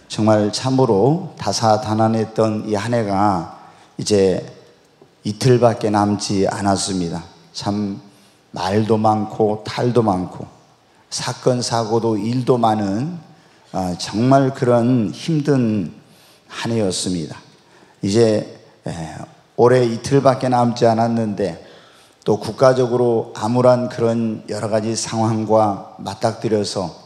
정말 참으로 다사다난했던 이 한 해가 이제 이틀밖에 남지 않았습니다. 참 말도 많고 탈도 많고 사건 사고도 일도 많은 정말 그런 힘든 한 해였습니다. 이제 올해 이틀밖에 남지 않았는데 또 국가적으로 암울한 그런 여러 가지 상황과 맞닥뜨려서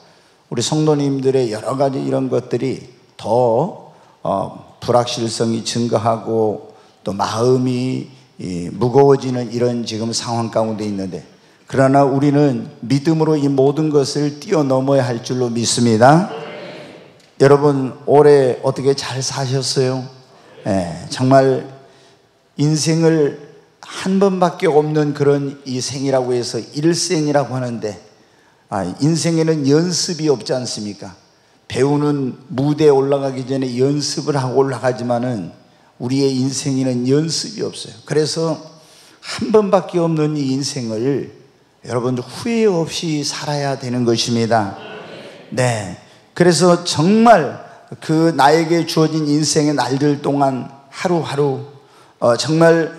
우리 성도님들의 여러 가지 이런 것들이 더 불확실성이 증가하고 또 마음이 무거워지는 이런 지금 상황 가운데 있는데, 그러나 우리는 믿음으로 이 모든 것을 뛰어넘어야 할 줄로 믿습니다. 여러분 올해 어떻게 잘 사셨어요? 정말 인생을 한 번밖에 없는 그런 이 생이라고 해서 일생이라고 하는데, 인생에는 연습이 없지 않습니까? 배우는 무대에 올라가기 전에 연습을 하고 올라가지만은 우리의 인생에는 연습이 없어요. 그래서 한 번밖에 없는 이 인생을 여러분들 후회 없이 살아야 되는 것입니다. 네. 그래서 정말 그 나에게 주어진 인생의 날들 동안 하루하루 정말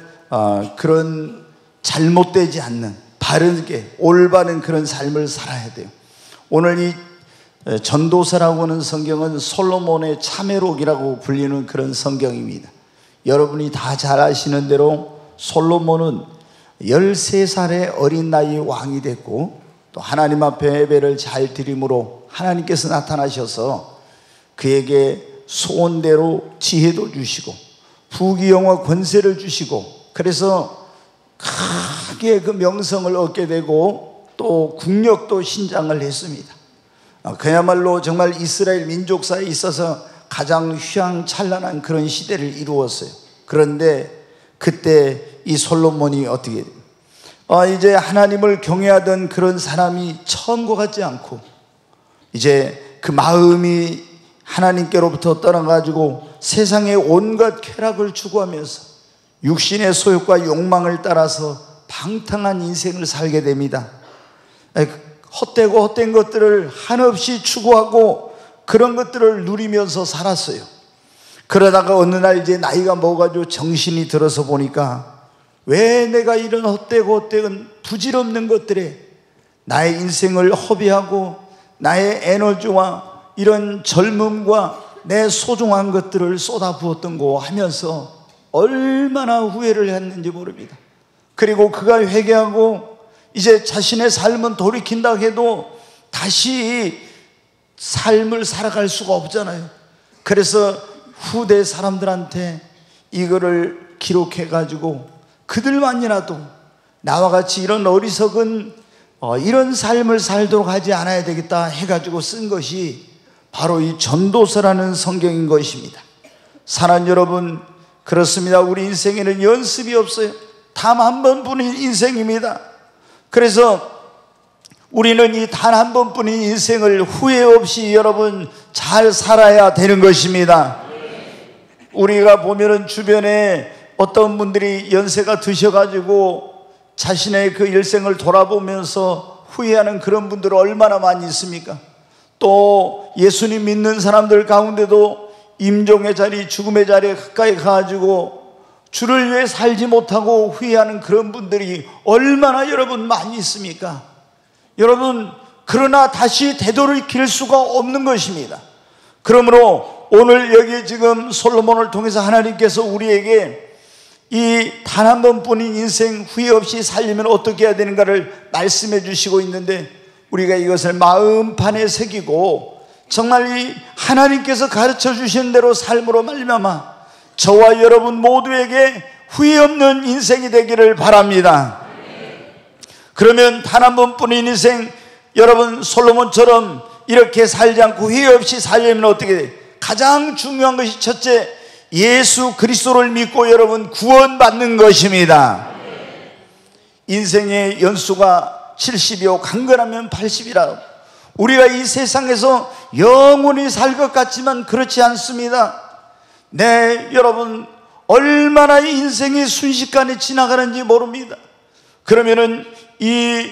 그런 잘못되지 않는 바르게 올바른 그런 삶을 살아야 돼요. 오늘 이 전도서라고 하는 성경은 솔로몬의 참회록이라고 불리는 그런 성경입니다. 여러분이 다 잘 아시는 대로 솔로몬은 13살의 어린 나이에 왕이 됐고, 또 하나님 앞에 예배를 잘 드림으로 하나님께서 나타나셔서 그에게 소원대로 지혜도 주시고 부귀영화 권세를 주시고, 그래서 크게 그 명성을 얻게 되고 또 국력도 신장을 했습니다. 그야말로 정말 이스라엘 민족사에 있어서 가장 휘황찬란한 그런 시대를 이루었어요. 그런데 그때 이 솔로몬이 어떻게 이제 하나님을 경외하던 그런 사람이 처음과 같지 않고 이제 그 마음이 하나님께로부터 떠나가지고 세상의 온갖 쾌락을 추구하면서 육신의 소욕과 욕망을 따라서 방탕한 인생을 살게 됩니다. 헛되고 헛된 것들을 한없이 추구하고 그런 것들을 누리면서 살았어요. 그러다가 어느 날 이제 나이가 먹어가지고 정신이 들어서 보니까 왜 내가 이런 헛되고 헛된 부질없는 것들에 나의 인생을 허비하고 나의 에너지와 이런 젊음과 내 소중한 것들을 쏟아부었던고 하면서 얼마나 후회를 했는지 모릅니다. 그리고 그가 회개하고 이제 자신의 삶은 돌이킨다 해도 다시 삶을 살아갈 수가 없잖아요. 그래서 후대 사람들한테 이거를 기록해가지고 그들만이라도 나와 같이 이런 어리석은 이런 삶을 살도록 하지 않아야 되겠다 해가지고 쓴 것이 바로 이 전도서라는 성경인 것입니다. 사랑하는 여러분, 그렇습니다. 우리 인생에는 연습이 없어요. 단 한 번뿐인 인생입니다. 그래서 우리는 이 단 한 번뿐인 인생을 후회 없이 여러분 잘 살아야 되는 것입니다. 우리가 보면은 주변에 어떤 분들이 연세가 드셔가지고 자신의 그 일생을 돌아보면서 후회하는 그런 분들 얼마나 많이 있습니까? 또 예수님 믿는 사람들 가운데도 임종의 자리, 죽음의 자리에 가까이 가가지고 주를 위해 살지 못하고 후회하는 그런 분들이 얼마나 여러분 많이 있습니까? 여러분, 그러나 다시 되돌이킬 수가 없는 것입니다. 그러므로 오늘 여기 지금 솔로몬을 통해서 하나님께서 우리에게 이 단 한 번뿐인 인생 후회 없이 살려면 어떻게 해야 되는가를 말씀해 주시고 있는데, 우리가 이것을 마음판에 새기고 정말 이 하나님께서 가르쳐 주신 대로 삶으로 말미암아 저와 여러분 모두에게 후회 없는 인생이 되기를 바랍니다. 그러면 단 한 번뿐인 인생, 여러분 솔로몬처럼 이렇게 살지 않고 후회 없이 살려면 어떻게 돼요? 가장 중요한 것이 첫째, 예수 그리스도를 믿고 여러분 구원받는 것입니다. 인생의 연수가 70이요 강건하면 80이라. 우리가 이 세상에서 영원히 살 것 같지만 그렇지 않습니다. 네, 여러분 얼마나 이 인생이 순식간에 지나가는지 모릅니다. 그러면은 이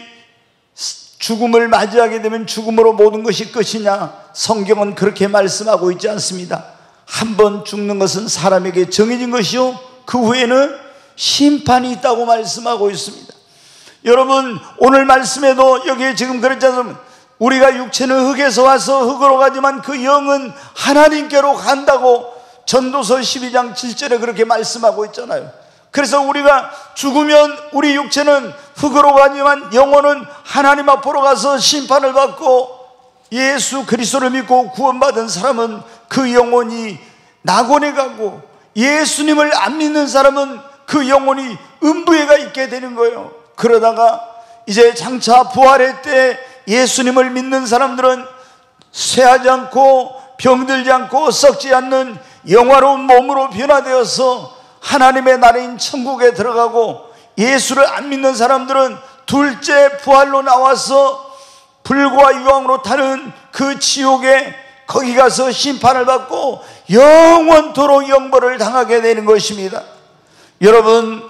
죽음을 맞이하게 되면 죽음으로 모든 것이 끝이냐? 성경은 그렇게 말씀하고 있지 않습니다. 한 번 죽는 것은 사람에게 정해진 것이요, 그 후에는 심판이 있다고 말씀하고 있습니다. 여러분, 오늘 말씀에도 여기에 지금 그랬지 않습니까? 우리가 육체는 흙에서 와서 흙으로 가지만 그 영은 하나님께로 간다고 전도서 12장 7절에 그렇게 말씀하고 있잖아요. 그래서 우리가 죽으면 우리 육체는 흙으로 가지만 영혼은 하나님 앞으로 가서 심판을 받고, 예수 그리스도를 믿고 구원받은 사람은 그 영혼이 낙원에 가고, 예수님을 안 믿는 사람은 그 영혼이 음부에 가 있게 되는 거예요. 그러다가 이제 장차 부활의 때 예수님을 믿는 사람들은 쇠하지 않고 병들지 않고 썩지 않는 영화로운 몸으로 변화되어서 하나님의 나라인 천국에 들어가고, 예수를 안 믿는 사람들은 둘째 부활로 나와서 불과 유황으로 타는 그 지옥에 거기 가서 심판을 받고 영원토록 영벌을 당하게 되는 것입니다. 여러분,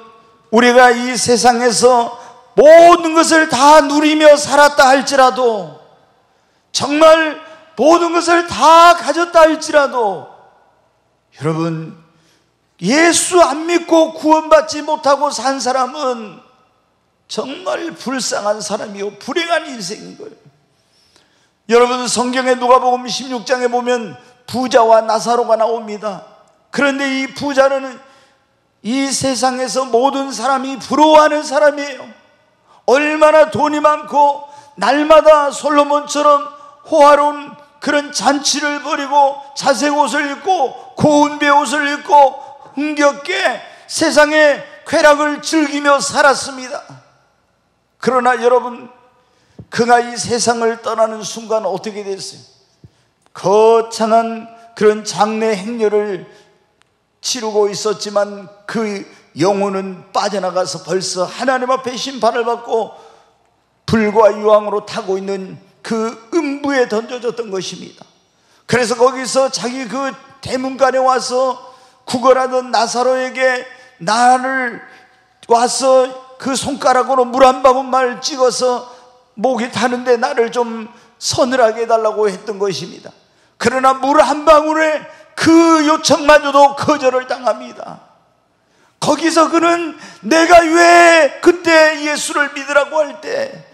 우리가 이 세상에서 모든 것을 다 누리며 살았다 할지라도, 정말 모든 것을 다 가졌다 할지라도, 여러분, 예수 안 믿고 구원받지 못하고 산 사람은 정말 불쌍한 사람이요, 불행한 인생인 거예요. 여러분, 성경의 누가복음 16장에 보면 부자와 나사로가 나옵니다. 그런데 이 부자는 이 세상에서 모든 사람이 부러워하는 사람이에요. 얼마나 돈이 많고 날마다 솔로몬처럼 호화로운 그런 잔치를 벌이고 자색 옷을 입고 고운 배옷을 입고 흥겹게 세상의 쾌락을 즐기며 살았습니다. 그러나 여러분, 그가 이 세상을 떠나는 순간 어떻게 됐어요? 거창한 그런 장례 행렬을 치르고 있었지만 그 영혼은 빠져나가서 벌써 하나님 앞에 심판을 받고 불과 유황으로 타고 있는 그 음부에 던져졌던 것입니다. 그래서 거기서 자기 그 대문간에 와서 구걸하던 나사로에게 나를 와서 그 손가락으로 물 한 방울만 찍어서 목이 타는데 나를 좀 서늘하게 해달라고 했던 것입니다. 그러나 물 한 방울에 그 요청마저도 거절을 당합니다. 거기서 그는 내가 왜 그때 예수를 믿으라고 할 때,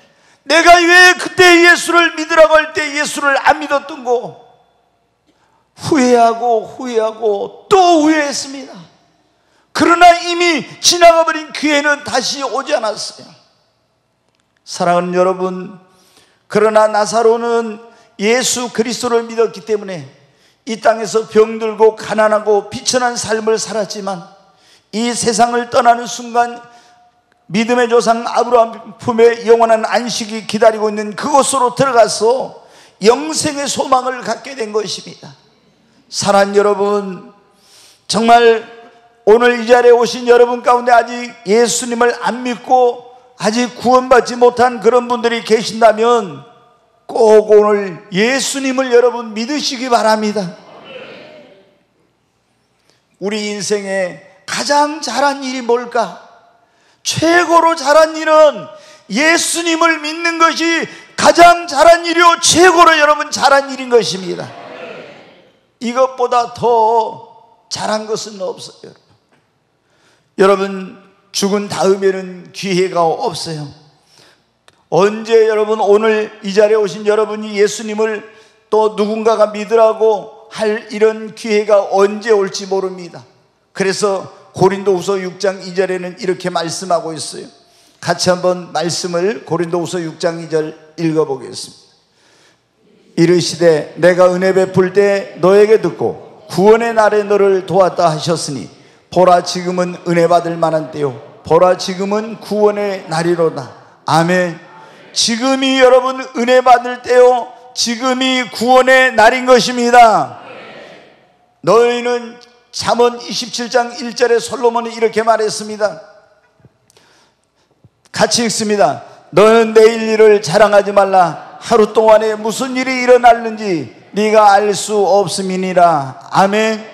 내가 왜 그때 예수를 믿으라고 할 때 예수를 안 믿었던고 후회하고 또 후회했습니다. 그러나 이미 지나가버린 기회는 다시 오지 않았어요. 사랑하는 여러분, 그러나 나사로는 예수 그리스도를 믿었기 때문에 이 땅에서 병들고 가난하고 비천한 삶을 살았지만 이 세상을 떠나는 순간 믿음의 조상 아브라함 품에 영원한 안식이 기다리고 있는 그곳으로 들어가서 영생의 소망을 갖게 된 것입니다. 사랑하는 여러분, 정말 오늘 이 자리에 오신 여러분 가운데 아직 예수님을 안 믿고 아직 구원받지 못한 그런 분들이 계신다면 꼭 오늘 예수님을 여러분 믿으시기 바랍니다. 우리 인생에 가장 잘한 일이 뭘까? 최고로 잘한 일은 예수님을 믿는 것이 가장 잘한 일이요, 최고로 여러분 잘한 일인 것입니다. 이것보다 더 잘한 것은 없어요. 여러분, 죽은 다음에는 기회가 없어요. 언제 여러분, 오늘 이 자리에 오신 여러분이 예수님을 또 누군가가 믿으라고 할 이런 기회가 언제 올지 모릅니다. 그래서 고린도후서 6장 2절에는 이렇게 말씀하고 있어요. 같이 한번 말씀을 고린도후서 6장 2절 읽어보겠습니다. 이르시되 내가 은혜 베풀 때 너에게 듣고 구원의 날에 너를 도왔다 하셨으니 보라 지금은 은혜 받을 만한 때요 보라 지금은 구원의 날이로다. 아멘. 지금이 여러분 은혜 받을 때요, 지금이 구원의 날인 것입니다. 너희는 잠언 27장 1절에 솔로몬이 이렇게 말했습니다. 같이 읽습니다. 너는 내일 일을 자랑하지 말라. 하루 동안에 무슨 일이 일어났는지 네가 알 수 없음이니라. 아멘.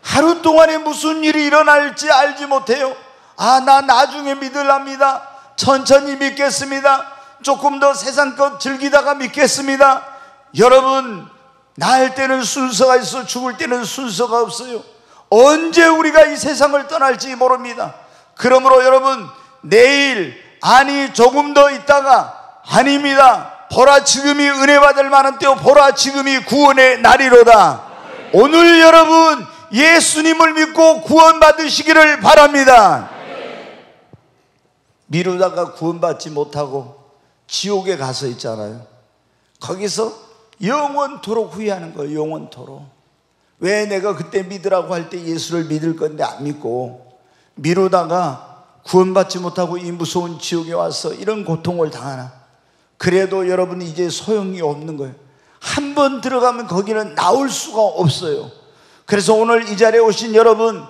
하루 동안에 무슨 일이 일어날지 알지 못해요. 나 나중에 믿으랍니다. 천천히 믿겠습니다. 조금 더 세상 것 즐기다가 믿겠습니다. 여러분, 날 때는 순서가 있어 죽을 때는 순서가 없어요. 언제 우리가 이 세상을 떠날지 모릅니다. 그러므로 여러분, 내일, 아니 조금 더 있다가, 아닙니다, 보라 지금이 은혜 받을 만한 때요, 보라 지금이 구원의 날이로다. 오늘 여러분 예수님을 믿고 구원 받으시기를 바랍니다. 미루다가 구원받지 못하고 지옥에 가서 있잖아요. 거기서 영원토록 후회하는 거예요. 영원토록. 왜 내가 그때 믿으라고 할 때 예수를 믿을 건데 안 믿고 미루다가 구원받지 못하고 이 무서운 지옥에 와서 이런 고통을 당하나. 그래도 여러분 이제 소용이 없는 거예요. 한 번 들어가면 거기는 나올 수가 없어요. 그래서 오늘 이 자리에 오신 여러분,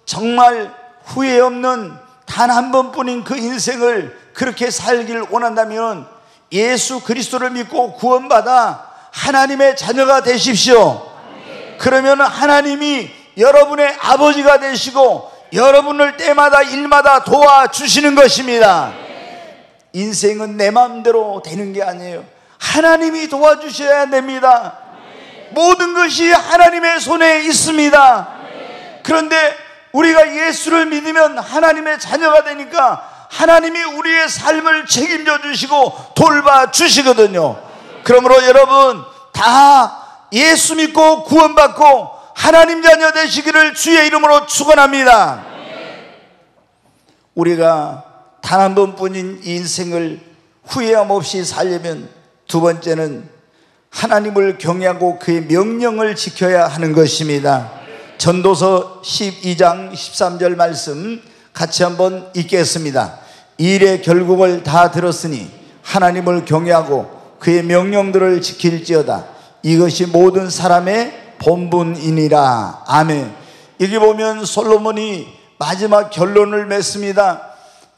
정말 후회 없는 단 한 번뿐인 그 인생을 그렇게 살길 원한다면 예수 그리스도를 믿고 구원받아 하나님의 자녀가 되십시오. 그러면 하나님이 여러분의 아버지가 되시고 여러분을 때마다 일마다 도와주시는 것입니다. 인생은 내 마음대로 되는 게 아니에요. 하나님이 도와주셔야 됩니다. 모든 것이 하나님의 손에 있습니다. 그런데 우리가 예수를 믿으면 하나님의 자녀가 되니까 하나님이 우리의 삶을 책임져 주시고 돌봐주시거든요. 그러므로 여러분 다 예수 믿고 구원받고 하나님 자녀 되시기를 주의 이름으로 축원합니다. 우리가 단 한 번뿐인 인생을 후회함 없이 살려면 두 번째는 하나님을 경외하고 그의 명령을 지켜야 하는 것입니다. 전도서 12장 13절 말씀 같이 한번 읽겠습니다. 일의 결국을 다 들었으니 하나님을 경외하고 그의 명령들을 지킬지어다. 이것이 모든 사람의 본분이니라. 아멘. 여기 보면 솔로몬이 마지막 결론을 맺습니다.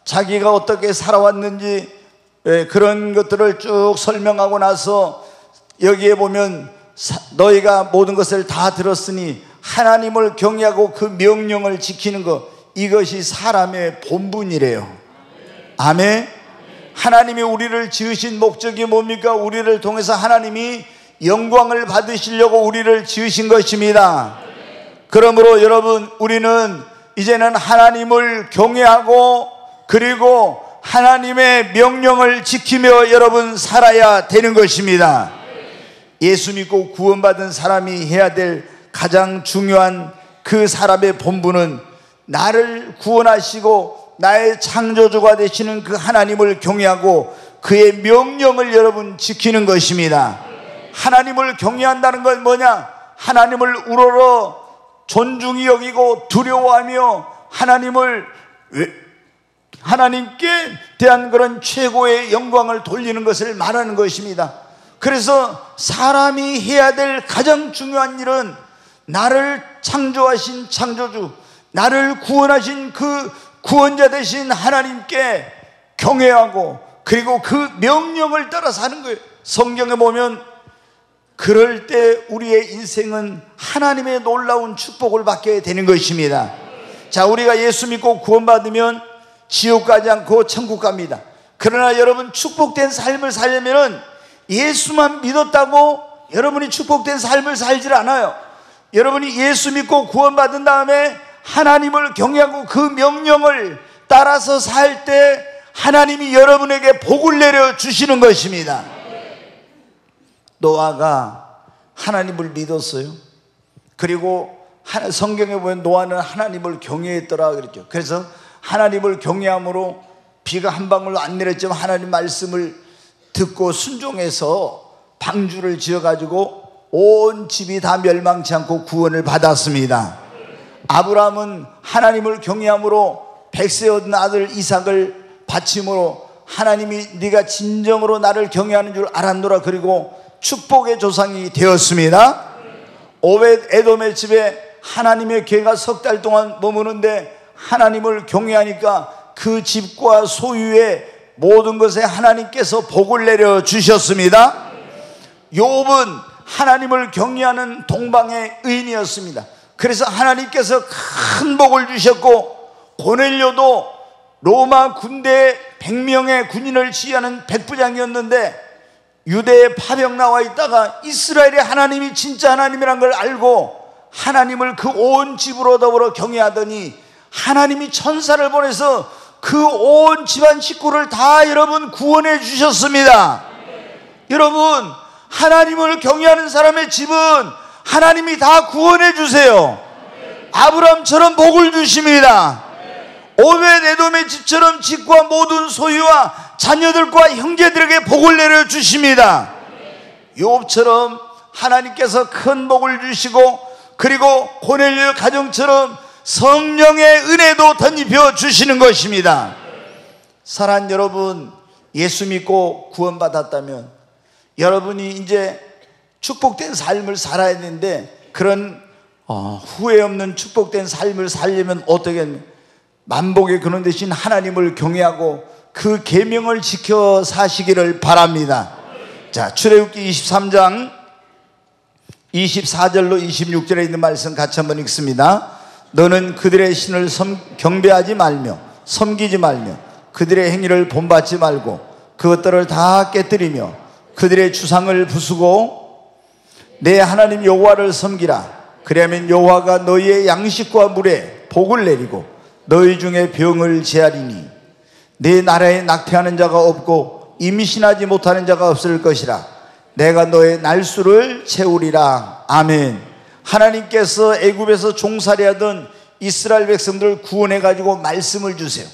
자기가 어떻게 살아왔는지 그런 것들을 쭉 설명하고 나서 여기에 보면 너희가 모든 것을 다 들었으니 하나님을 경외하고 그 명령을 지키는 것, 이것이 사람의 본분이래요. 아멘. 하나님이 우리를 지으신 목적이 뭡니까? 우리를 통해서 하나님이 영광을 받으시려고 우리를 지으신 것입니다. 그러므로 여러분, 우리는 이제는 하나님을 경외하고 그리고 하나님의 명령을 지키며 여러분 살아야 되는 것입니다. 예수 믿고 구원받은 사람이 해야 될 가장 중요한 그 사람의 본분은 나를 구원하시고 나의 창조주가 되시는 그 하나님을 경외하고 그의 명령을 여러분 지키는 것입니다. 하나님을 경외한다는 건 뭐냐? 하나님을 우러러 존중히 여기고 두려워하며 하나님께 대한 그런 최고의 영광을 돌리는 것을 말하는 것입니다. 그래서 사람이 해야 될 가장 중요한 일은 나를 창조하신 창조주, 나를 구원하신 그 구원자 되신 하나님께 경외하고 그리고 그 명령을 따라 사는 거예요. 성경에 보면 그럴 때 우리의 인생은 하나님의 놀라운 축복을 받게 되는 것입니다. 자, 우리가 예수 믿고 구원받으면 지옥 가지 않고 천국 갑니다. 그러나 여러분, 축복된 삶을 살려면 예수만 믿었다고 여러분이 축복된 삶을 살질 않아요. 여러분이 예수 믿고 구원받은 다음에 하나님을 경외하고 그 명령을 따라서 살 때 하나님이 여러분에게 복을 내려 주시는 것입니다. 노아가 하나님을 믿었어요. 그리고 성경에 보면 노아는 하나님을 경외했더라 그랬죠. 그래서 하나님을 경외함으로 비가 한 방울도 안 내렸지만 하나님 말씀을 듣고 순종해서 방주를 지어가지고 온 집이 다 멸망치 않고 구원을 받았습니다. 아브라함은 하나님을 경외함으로 백세 얻은 아들 이삭을 바침으로 하나님이 네가 진정으로 나를 경외하는 줄 알았노라. 그리고 축복의 조상이 되었습니다. 오벳 에돔의 집에 하나님의 괴가 석 달 동안 머무는데 하나님을 경외하니까 그 집과 소유의 모든 것에 하나님께서 복을 내려 주셨습니다. 욥은 하나님을 경외하는 동방의 의인이었습니다. 그래서 하나님께서 큰 복을 주셨고 고넬료도 로마 군대 100명의 군인을 지휘하는 백부장이었는데 유대에 파병 나와 있다가 이스라엘의 하나님이 진짜 하나님이란 걸 알고 하나님을 그 온 집으로 더불어 경외하더니 하나님이 천사를 보내서 그 온 집안 식구를 다 여러분 구원해 주셨습니다. 여러분, 하나님을 경외하는 사람의 집은 하나님이 다 구원해 주세요. 아브라함처럼 복을 주십니다. 오벳 에돔의 집처럼 집과 모든 소유와 자녀들과 형제들에게 복을 내려 주십니다. 욥처럼 하나님께서 큰 복을 주시고, 그리고 고넬료 가정처럼 성령의 은혜도 덧입혀 주시는 것입니다. 사랑하는 여러분, 예수 믿고 구원받았다면 여러분이 이제 축복된 삶을 살아야 되는데, 그런 후회 없는 축복된 삶을 살려면 어떻게 만복의 근원 되신 하나님을 경외하고 그 계명을 지켜 사시기를 바랍니다. 자, 출애굽기 23장 24절로 26절에 있는 말씀 같이 한번 읽습니다. 너는 그들의 신을 경배하지 말며 섬기지 말며 그들의 행위를 본받지 말고 그것들을 다 깨뜨리며 그들의 주상을 부수고 내 하나님 여호와를 섬기라. 그리하면 여호와가 너희의 양식과 물에 복을 내리고 너희 중에 병을 제하리니 내 나라에 낙태하는 자가 없고 임신하지 못하는 자가 없을 것이라. 내가 너의 날수를 채우리라. 아멘. 하나님께서 애굽에서 종살이하던 이스라엘 백성들을 구원해 가지고 말씀을 주세요.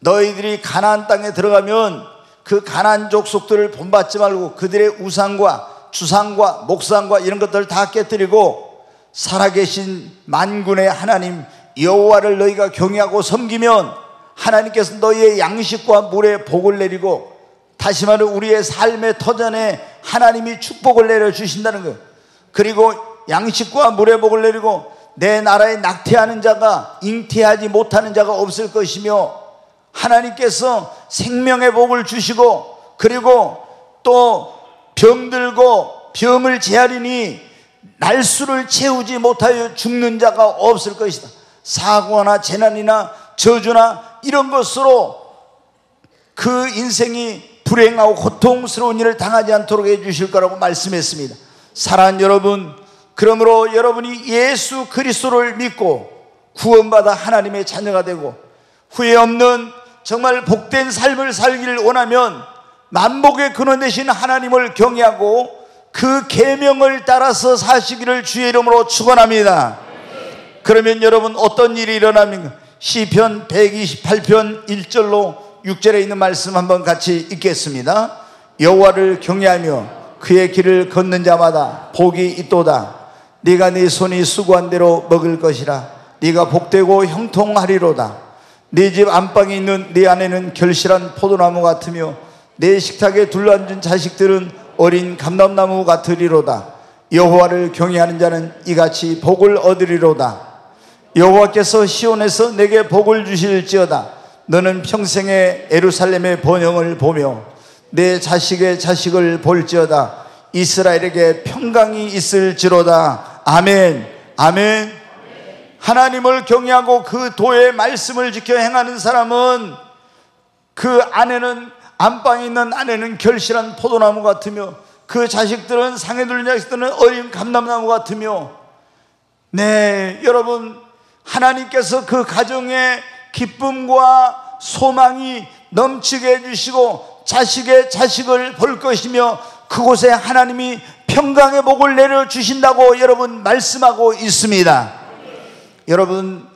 너희들이 가나안 땅에 들어가면 그 가나안 족속들을 본받지 말고 그들의 우상과 주상과 목상과 이런 것들을 다 깨뜨리고 살아계신 만군의 하나님 여호와를 너희가 경외하고 섬기면 하나님께서 너희의 양식과 물에 복을 내리고, 다시 말해 우리의 삶의 터전에 하나님이 축복을 내려주신다는 거예요. 그리고 양식과 물에 복을 내리고 내 나라에 낙태하는 자가 잉태하지 못하는 자가 없을 것이며 하나님께서 생명의 복을 주시고, 그리고 또 병들고 병을 제하리니 날수를 채우지 못하여 죽는 자가 없을 것이다. 사고나 재난이나 저주나 이런 것으로 그 인생이 불행하고 고통스러운 일을 당하지 않도록 해주실 거라고 말씀했습니다. 사랑하는 여러분, 그러므로 여러분이 예수 그리스도를 믿고 구원받아 하나님의 자녀가 되고 후회 없는 정말 복된 삶을 살기를 원하면 만복의 근원 되신 하나님을 경외하고 그 계명을 따라서 사시기를 주의 이름으로 축원합니다. 그러면 여러분 어떤 일이 일어납니까? 시편 128편 1절로 6절에 있는 말씀 한번 같이 읽겠습니다. 여호와를 경외하며 그의 길을 걷는 자마다 복이 있도다. 네가 네 손이 수고한 대로 먹을 것이라. 네가 복되고 형통하리로다. 네 집 안방에 있는 네 아내는 결실한 포도나무 같으며 내 식탁에 둘러앉은 자식들은 어린 감람나무 같으리로다. 여호와를 경외하는 자는 이같이 복을 얻으리로다. 여호와께서 시온에서 내게 복을 주실지어다. 너는 평생에 예루살렘의 번영을 보며 내 자식의 자식을 볼지어다. 이스라엘에게 평강이 있을지로다. 아멘. 아멘. 하나님을 경외하고 그 도의 말씀을 지켜 행하는 사람은 그 아내는, 안방에 있는 아내는 결실한 포도나무 같으며 그 자식들은, 상에 둘린 자식들은 어린 감람나무 같으며, 네, 여러분, 하나님께서 그 가정에 기쁨과 소망이 넘치게 해주시고 자식의 자식을 볼 것이며 그곳에 하나님이 평강의 복을 내려주신다고 여러분 말씀하고 있습니다. 여러분,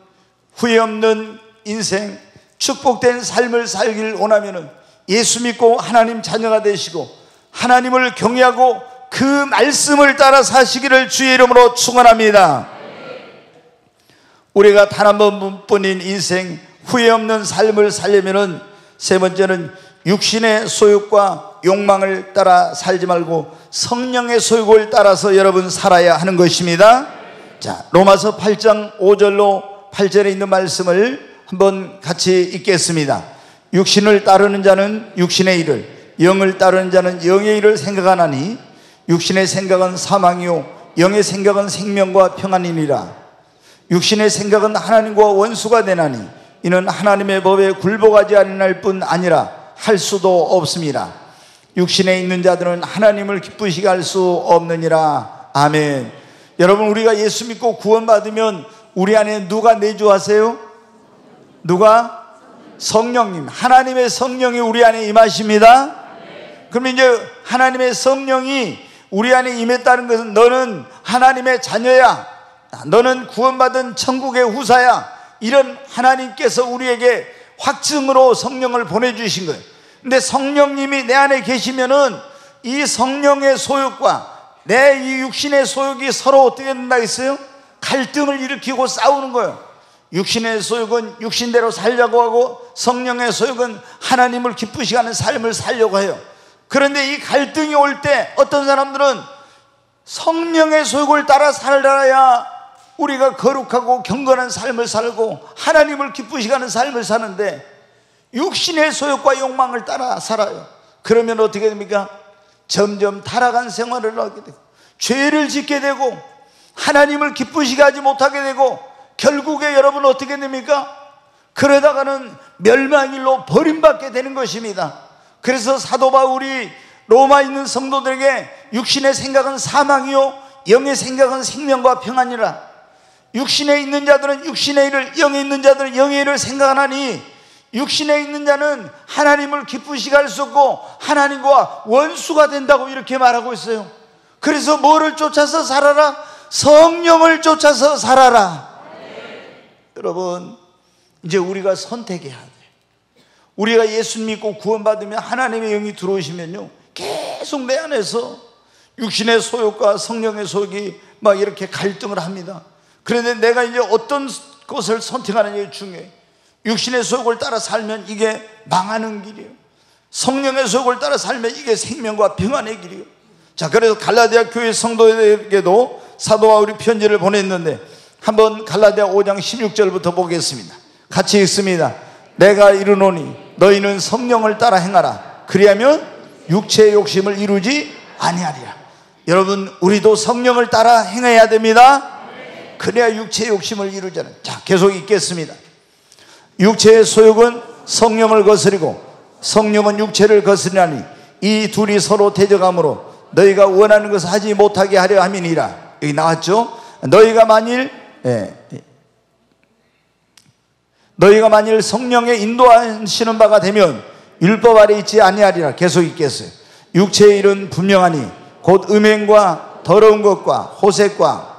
후회 없는 인생, 축복된 삶을 살기를 원하면 예수 믿고 하나님 자녀가 되시고 하나님을 경외하고 그 말씀을 따라 사시기를 주의 이름으로 축원합니다. 우리가 단 한 번뿐인 인생, 후회 없는 삶을 살려면 세 번째는 육신의 소욕과 욕망을 따라 살지 말고 성령의 소욕을 따라서 여러분 살아야 하는 것입니다. 자, 로마서 8장 5절로 8절에 있는 말씀을 한번 같이 읽겠습니다. 육신을 따르는 자는 육신의 일을, 영을 따르는 자는 영의 일을 생각하나니 육신의 생각은 사망이요 영의 생각은 생명과 평안이니라. 육신의 생각은 하나님과 원수가 되나니 이는 하나님의 법에 굴복하지 아니할 뿐 아니라 할 수도 없습니다. 육신에 있는 자들은 하나님을 기쁘시게 할 수 없느니라. 아멘. 여러분, 우리가 예수 믿고 구원받으면 우리 안에 누가 내주하세요? 누가? 성령님, 하나님의 성령이 우리 안에 임하십니다. 그러면 이제 하나님의 성령이 우리 안에 임했다는 것은 너는 하나님의 자녀야, 너는 구원받은 천국의 후사야, 이런 하나님께서 우리에게 확증으로 성령을 보내주신 거예요. 근데 성령님이 내 안에 계시면은 이 성령의 소욕과 내 이 육신의 소욕이 서로 어떻게 된다 했어요? 갈등을 일으키고 싸우는 거예요. 육신의 소욕은 육신대로 살려고 하고, 성령의 소욕은 하나님을 기쁘시게 하는 삶을 살려고 해요. 그런데 이 갈등이 올 때 어떤 사람들은 성령의 소욕을 따라 살아야 우리가 거룩하고 경건한 삶을 살고 하나님을 기쁘시게 하는 삶을 사는데, 육신의 소욕과 욕망을 따라 살아요. 그러면 어떻게 됩니까? 점점 타락한 생활을 하게 되고, 죄를 짓게 되고, 하나님을 기쁘시게 하지 못하게 되고, 결국에 여러분 어떻게 됩니까? 그러다가는 멸망일로 버림받게 되는 것입니다. 그래서 사도 바울이 로마에 있는 성도들에게 육신의 생각은 사망이요 영의 생각은 생명과 평안이라, 육신에 있는 자들은 육신의 일을, 영에 있는 자들은 영의 일을 생각하나니 육신에 있는 자는 하나님을 기쁘시게 할 수 없고 하나님과 원수가 된다고 이렇게 말하고 있어요. 그래서 뭐를 쫓아서 살아라? 성령을 쫓아서 살아라. 여러분, 이제 우리가 선택해야 돼요. 우리가 예수 믿고 구원받으면, 하나님의 영이 들어오시면요, 계속 내 안에서 육신의 소욕과 성령의 소욕이 막 이렇게 갈등을 합니다. 그런데 내가 이제 어떤 것을 선택하느냐가 중요해요. 육신의 소욕을 따라 살면 이게 망하는 길이에요. 성령의 소욕을 따라 살면 이게 생명과 평안의 길이에요. 자, 그래서 갈라디아 교회 성도에게도 사도 바울이 편지를 보냈는데, 한번 갈라디아 5장 16절부터 보겠습니다. 같이 읽습니다. 내가 이르노니 너희는 성령을 따라 행하라. 그리하면 육체의 욕심을 이루지 아니하리라. 여러분, 우리도 성령을 따라 행해야 됩니다. 그래야 육체의 욕심을 이루잖아요. 자, 계속 읽겠습니다. 육체의 소욕은 성령을 거스리고 성령은 육체를 거스리나니 이 둘이 서로 대적하므로 너희가 원하는 것을 하지 못하게 하려 함이니라. 여기 나왔죠? 너희가 만일 성령의 인도하시는 바가 되면 율법 아래 있지 아니하리라. 계속 읽겠어요. 육체의 일은 분명하니 곧 음행과 더러운 것과 호색과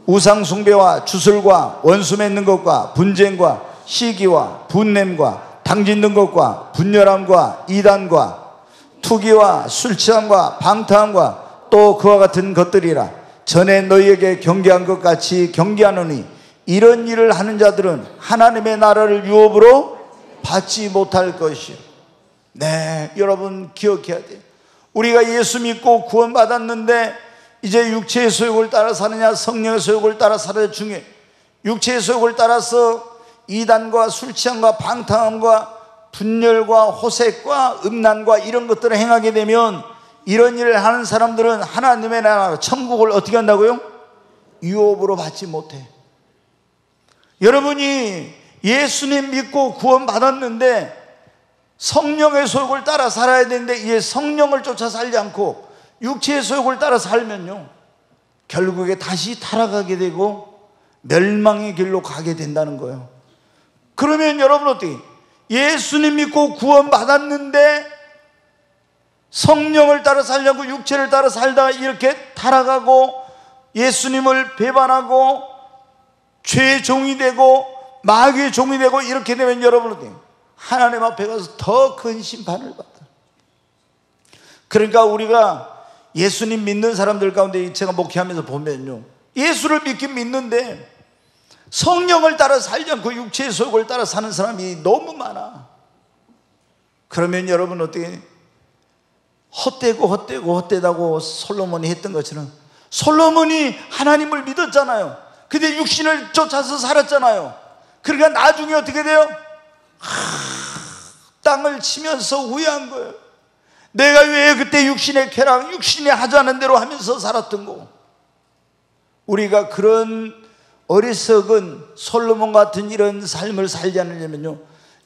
우상 숭배와 주술과 원수 맺는 것과 분쟁과 시기와 분냄과 당짓는 것과 분열함과 이단과 투기와 술 취함과 방탕함과 또 그와 같은 것들이라. 전에 너희에게 경계한 것 같이 경계하노니 이런 일을 하는 자들은 하나님의 나라를 유업으로 받지 못할 것이요. 네, 여러분 기억해야 돼요. 우리가 예수 믿고 구원받았는데 이제 육체의 소욕을 따라 사느냐 성령의 소욕을 따라 살아야 중요해. 육체의 소욕을 따라서 이단과 술 취함과 방탕함과 분열과 호색과 음란과 이런 것들을 행하게 되면, 이런 일을 하는 사람들은 하나님의 나라 천국을 어떻게 한다고요? 유업으로 받지 못해. 여러분이 예수님 믿고 구원받았는데 성령의 소욕을 따라 살아야 되는데, 이게 성령을 쫓아 살지 않고 육체의 소욕을 따라 살면요, 결국에 다시 타락하게 되고 멸망의 길로 가게 된다는 거예요. 그러면 여러분 어떻게? 예수님 믿고 구원받았는데 성령을 따라 살려고 육체를 따라 살다가 이렇게 타락하고 예수님을 배반하고 죄의 종이 되고 마귀의 종이 되고 이렇게 되면 여러분 어떻게? 하나님 앞에 가서 더 큰 심판을 받아요. 그러니까 우리가 예수님 믿는 사람들 가운데 제가 목회하면서 보면요, 예수를 믿긴 믿는데 성령을 따라 살지 않고 육체의 소욕을 따라 사는 사람이 너무 많아. 그러면 여러분 어떻게? 헛되다고 솔로몬이 했던 것처럼, 솔로몬이 하나님을 믿었잖아요. 근데 육신을 쫓아서 살았잖아요. 그러니까 나중에 어떻게 돼요? 땅을 치면서 후회한 거예요. 내가 왜 그때 육신의 쾌락, 육신이 하자는 대로 하면서 살았던 거. 우리가 그런 어리석은 솔로몬 같은 이런 삶을 살지 않으려면요,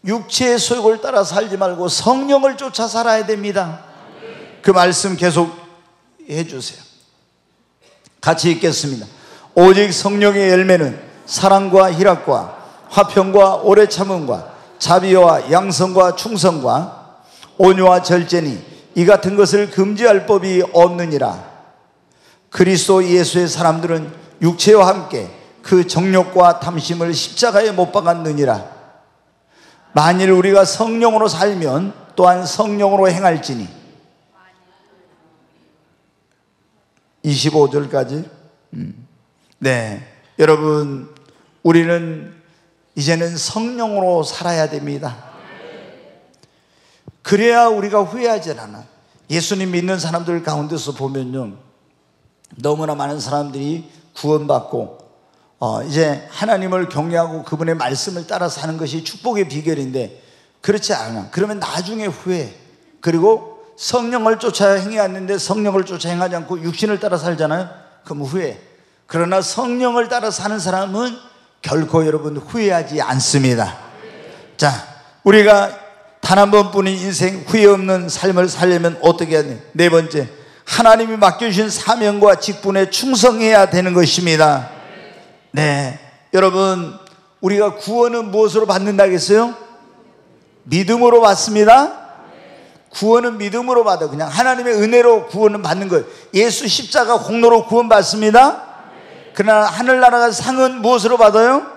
육체의 소욕을 따라 살지 말고 성령을 쫓아 살아야 됩니다. 그 말씀 계속 해주세요. 같이 읽겠습니다. 오직 성령의 열매는 사랑과 희락과 화평과 오래 참음과 자비와 양성과 충성과 온유와 절제니 이 같은 것을 금지할 법이 없느니라. 그리스도 예수의 사람들은 육체와 함께 그 정욕과 탐심을 십자가에 못 박았느니라. 만일 우리가 성령으로 살면 또한 성령으로 행할지니. 25절까지. 네, 여러분, 우리는 이제는 성령으로 살아야 됩니다. 그래야 우리가 후회하지 않아. 예수님 믿는 사람들 가운데서 보면요, 너무나 많은 사람들이 구원받고 이제 하나님을 경외하고 그분의 말씀을 따라 사는 것이 축복의 비결인데, 그렇지 않아. 그러면 나중에 후회. 그리고 성령을 쫓아 행해왔는데 성령을 쫓아 행하지 않고 육신을 따라 살잖아요. 그럼 후회. 그러나 성령을 따라 사는 사람은 결코 여러분 후회하지 않습니다. 자, 우리가 단 한 번뿐인 인생 후회 없는 삶을 살려면 어떻게 해야 돼요? 네 번째, 하나님이 맡겨주신 사명과 직분에 충성해야 되는 것입니다. 네, 여러분, 우리가 구원은 무엇으로 받는다겠어요? 믿음으로 받습니다. 구원은 믿음으로 받아. 그냥 하나님의 은혜로 구원은 받는 거예요. 예수 십자가 공로로 구원 받습니다. 그러나 하늘나라가 상은 무엇으로 받아요?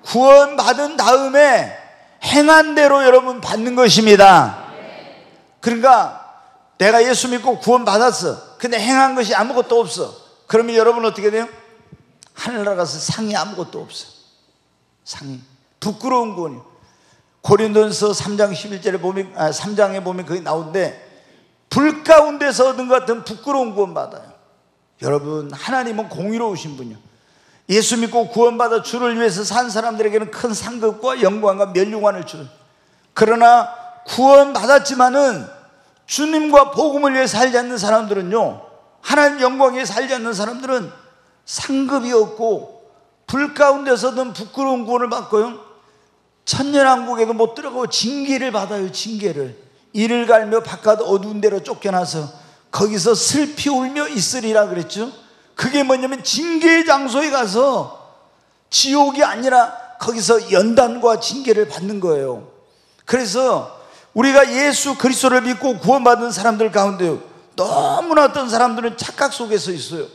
구원 받은 다음에 행한 대로 여러분 받는 것입니다. 그러니까 내가 예수 믿고 구원 받았어. 근데 행한 것이 아무것도 없어. 그러면 여러분 어떻게 돼요? 하늘나라 가서 상이 아무것도 없어. 상이 부끄러운 구원이에요. 고린도전서 3장 11절에 보면, 3장에 보면 그게 나오는데, 불 가운데서 얻은 것 같은 부끄러운 구원 받아요. 여러분, 하나님은 공의로우신 분이요, 예수 믿고 구원받아 주를 위해서 산 사람들에게는 큰 상급과 영광과 면류관을 줘요. 그러나 구원받았지만은 주님과 복음을 위해 살지 않는 사람들은요, 하나님 영광에 위해 살지 않는 사람들은 상급이 없고 불 가운데서 얻은 부끄러운 구원을 받고요, 천년왕국에도 못 들어가고 징계를 받아요. 징계를. 이를 갈며 바깥 어두운 데로 쫓겨나서 거기서 슬피 울며 있으리라 그랬죠. 그게 뭐냐면 징계의 장소에 가서, 지옥이 아니라 거기서 연단과 징계를 받는 거예요. 그래서 우리가 예수 그리스도를 믿고 구원받은 사람들 가운데 너무나 어떤 사람들은 착각 속에서 있어요.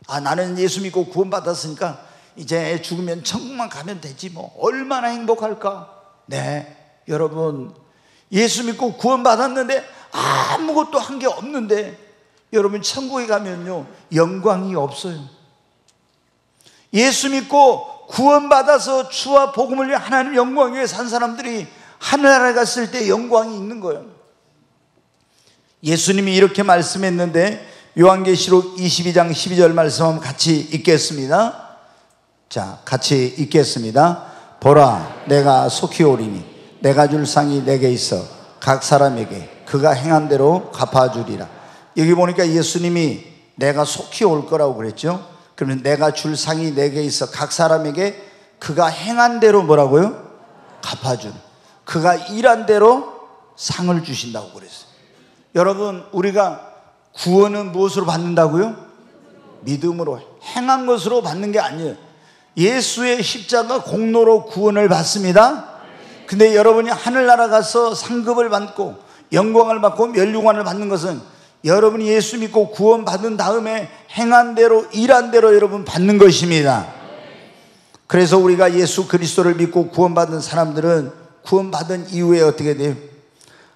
아, 나는 예수 믿고 구원받았으니까 이제 죽으면 천국만 가면 되지 뭐, 얼마나 행복할까. 네, 여러분, 예수 믿고 구원받았는데 아무것도 한 게 없는데 여러분 천국에 가면요 영광이 없어요. 예수 믿고 구원받아서 주와 복음을 위해 하나님 영광 위에 산 사람들이 하늘나라에 갔을 때 영광이 있는 거예요. 예수님이 이렇게 말씀했는데, 요한계시록 22장 12절 말씀 한번 같이 읽겠습니다. 자, 같이 읽겠습니다. 보라, 내가 속히 오리니 내가 줄 상이 내게 있어 각 사람에게 그가 행한 대로 갚아주리라. 여기 보니까 예수님이 내가 속히 올 거라고 그랬죠. 그러면 내가 줄 상이 내게 있어 각 사람에게 그가 행한 대로 뭐라고요? 갚아준, 그가 일한 대로 상을 주신다고 그랬어요. 여러분, 우리가 구원은 무엇으로 받는다고요? 믿음으로, 행한 것으로 받는 게 아니에요. 예수의 십자가 공로로 구원을 받습니다. 근데 여러분이 하늘나라 가서 상급을 받고 영광을 받고 면류관을 받는 것은 여러분이 예수 믿고 구원 받은 다음에 행한 대로, 일한 대로 여러분 받는 것입니다. 그래서 우리가 예수 그리스도를 믿고 구원받은 사람들은 구원받은 이후에 어떻게 돼요?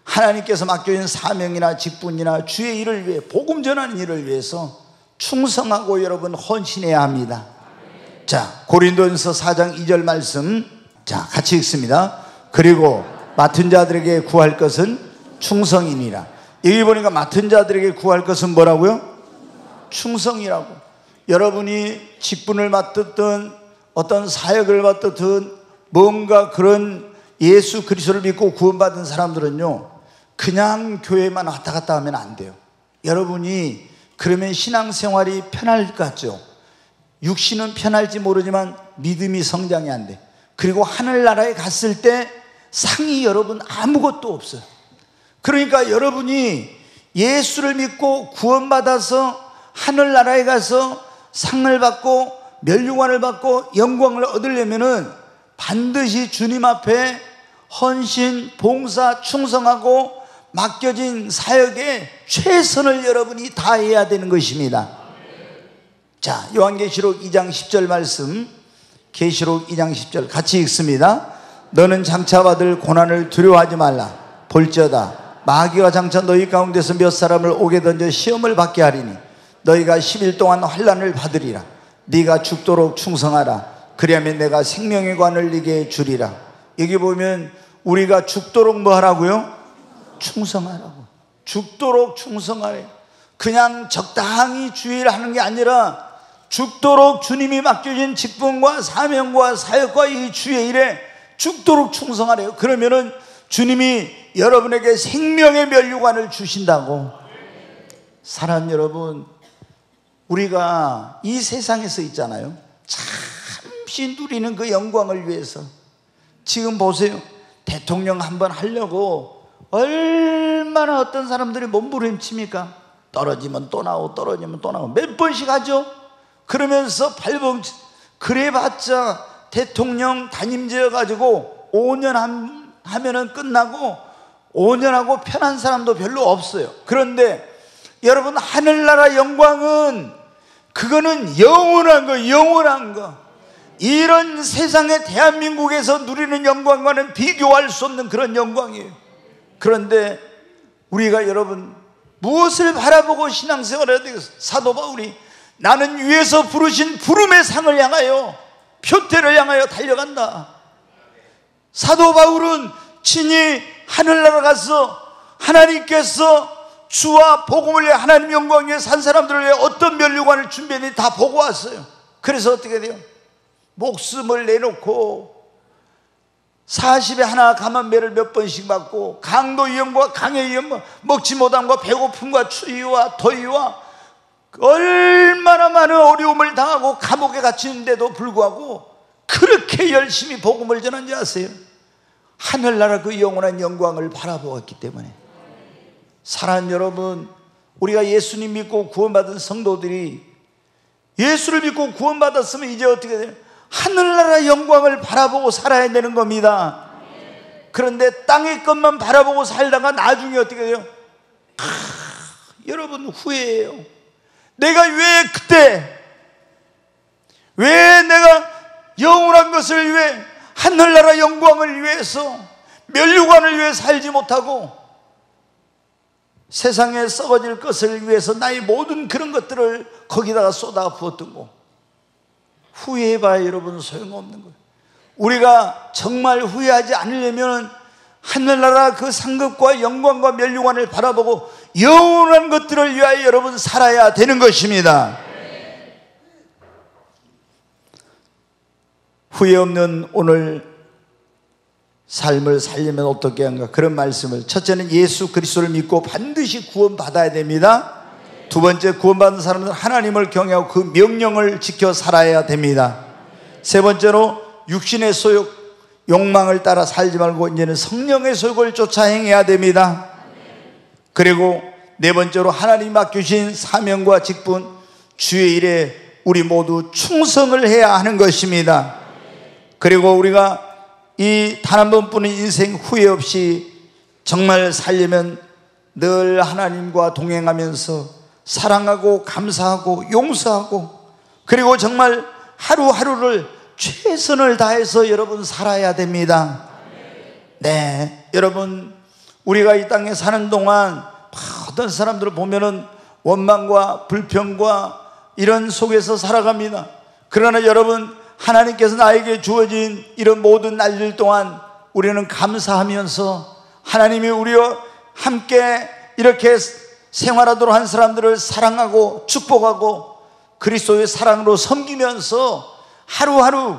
하나님께서 맡겨진 사명이나 직분이나 주의 일을 위해, 복음 전하는 일을 위해서 충성하고 여러분 헌신해야 합니다. 자, 고린도전서 4장 2절 말씀, 자, 같이 읽습니다. 그리고 맡은 자들에게 구할 것은 충성이니라. 여기 보니까 맡은 자들에게 구할 것은 뭐라고요? 충성이라고. 여러분이 직분을 맡았든 어떤 사역을 맡았든 뭔가 그런 예수 그리스도를 믿고 구원받은 사람들은요, 그냥 교회만 왔다 갔다 하면 안 돼요. 여러분이 그러면 신앙생활이 편할 것 같죠? 육신은 편할지 모르지만 믿음이 성장이 안 돼. 그리고 하늘나라에 갔을 때 상이 여러분 아무것도 없어요. 그러니까 여러분이 예수를 믿고 구원받아서 하늘나라에 가서 상을 받고 멸류관을 받고 영광을 얻으려면은 반드시 주님 앞에 헌신, 봉사, 충성하고 맡겨진 사역에 최선을 여러분이 다해야 되는 것입니다. 자, 요한계시록 2장 10절 말씀, 계시록 2장 10절 같이 읽습니다. 너는 장차 받을 고난을 두려워하지 말라. 볼지어다 마귀와 장차 너희 가운데서 몇 사람을 옥에 던져 시험을 받게 하리니 너희가 10일 동안 환난을 받으리라. 네가 죽도록 충성하라. 그리하면 내가 생명의 관을 네게 주리라. 여기 보면 우리가 죽도록 뭐 하라고요? 충성하라고. 죽도록 충성하래. 그냥 적당히 주의를 하는 게 아니라 죽도록 주님이 맡겨진 직분과 사명과 사역과 이 주의 일에 죽도록 충성하래요. 그러면은 주님이 여러분에게 생명의 면류관을 주신다고. 사랑하는 여러분, 우리가 이 세상에서 있잖아요. 잠시 누리는 그 영광을 위해서 지금 보세요. 대통령 한번 하려고 얼마나 어떤 사람들이 몸부림칩니까? 떨어지면 또 나오고 떨어지면 또 나오고 몇 번씩 하죠. 그러면서 발버둥. 그래봤자 대통령 단임제여 가지고 5년 하면은 끝나고 5년 하고 편한 사람도 별로 없어요. 그런데 여러분, 하늘나라 영광은 그거는 영원한 거, 영원한 거. 이런 세상에 대한민국에서 누리는 영광과는 비교할 수 없는 그런 영광이에요. 그런데 우리가 여러분 무엇을 바라보고 신앙생활을 해야 되겠어요? 사도 바울이 나는 위에서 부르신 부름의 상을 향하여, 표태를 향하여 달려간다. 사도 바울은 친히 하늘나라 가서 하나님께서 주와 복음을 위해 하나님 영광 위해 산 사람들을 위해 어떤 면류관을 준비했는지 다 보고 왔어요. 그래서 어떻게 돼요? 목숨을 내놓고 40에 하나 감한매를 몇 번씩 받고 강도 위험과 강의 위험, 먹지 못함과 배고픔과 추위와 더위와 얼마나 많은 어려움을 당하고 감옥에 갇히는데도 불구하고 그렇게 열심히 복음을 전한지 아세요? 하늘나라 그 영원한 영광을 바라보았기 때문에. 사랑하는 여러분, 우리가 예수님 믿고 구원받은 성도들이 예수를 믿고 구원받았으면 이제 어떻게 돼요? 하늘나라 영광을 바라보고 살아야 되는 겁니다. 그런데 땅의 것만 바라보고 살다가 나중에 어떻게 돼요? 여러분 후회해요. 내가 왜 그때, 왜 내가 영원한 것을 위해, 하늘나라 영광을 위해서, 면류관을 위해 살지 못하고 세상에 썩어질 것을 위해서 나의 모든 그런 것들을 거기다가 쏟아 부었던 거. 후회해봐야 여러분 소용없는 거예요. 우리가 정말 후회하지 않으려면 하늘나라 그 상급과 영광과 면류관을 바라보고 영원한 것들을 위하여 여러분 살아야 되는 것입니다. 후회 없는 오늘 삶을 살려면 어떻게 한가? 그런 말씀을, 첫째는 예수 그리스도를 믿고 반드시 구원받아야 됩니다. 두 번째, 구원받은 사람들은 하나님을 경외하고 그 명령을 지켜 살아야 됩니다. 세 번째로 육신의 소욕, 욕망을 따라 살지 말고 이제는 성령의 소욕을 쫓아 행해야 됩니다. 그리고 네 번째로 하나님 맡기신 사명과 직분, 주의 일에 우리 모두 충성을 해야 하는 것입니다. 그리고 우리가 이 단 한 번뿐인 인생 후회 없이 정말 살려면 늘 하나님과 동행하면서 사랑하고 감사하고 용서하고, 그리고 정말 하루하루를 최선을 다해서 여러분 살아야 됩니다. 네, 여러분, 우리가 이 땅에 사는 동안 어떤 사람들을 보면은 원망과 불평과 이런 속에서 살아갑니다. 그러나 여러분, 하나님께서 나에게 주어진 이런 모든 날들 동안 우리는 감사하면서 하나님이 우리와 함께 이렇게 생활하도록 한 사람들을 사랑하고 축복하고 그리스도의 사랑으로 섬기면서 하루하루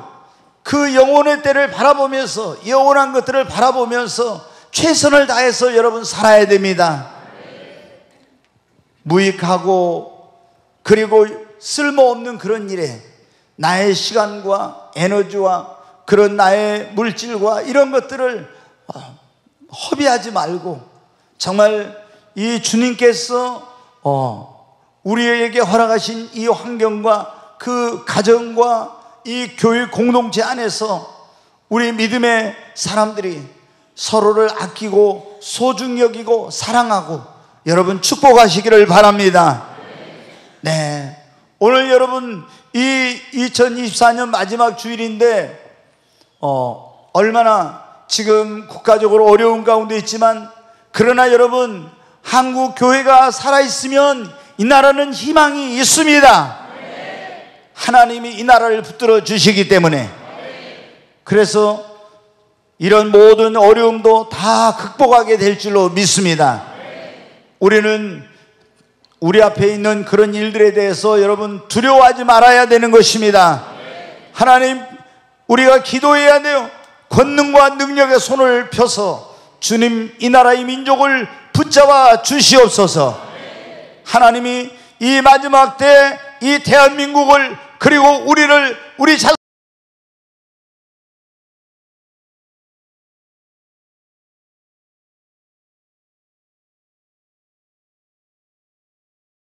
그 영혼의 때를 바라보면서, 영원한 것들을 바라보면서 최선을 다해서 여러분 살아야 됩니다. 무익하고 그리고 쓸모없는 그런 일에 나의 시간과 에너지와 그런 나의 물질과 이런 것들을 허비하지 말고 정말 이 주님께서 우리에게 허락하신 이 환경과 그 가정과 이 교회 공동체 안에서 우리 믿음의 사람들이 서로를 아끼고 소중히 여기고 사랑하고 여러분 축복하시기를 바랍니다. 네, 오늘 여러분 이 2024년 마지막 주일인데 얼마나 지금 국가적으로 어려운 가운데 있지만 그러나 여러분 한국 교회가 살아있으면 이 나라는 희망이 있습니다. 하나님이 이 나라를 붙들어 주시기 때문에 그래서 이런 모든 어려움도 다 극복하게 될 줄로 믿습니다. 우리는 우리 앞에 있는 그런 일들에 대해서 여러분 두려워하지 말아야 되는 것입니다. 하나님, 우리가 기도해야 돼요. 권능과 능력의 손을 펴서 주님 이 나라의 민족을 붙잡아 주시옵소서. 하나님이 이 마지막 때 이 대한민국을 그리고 우리 자손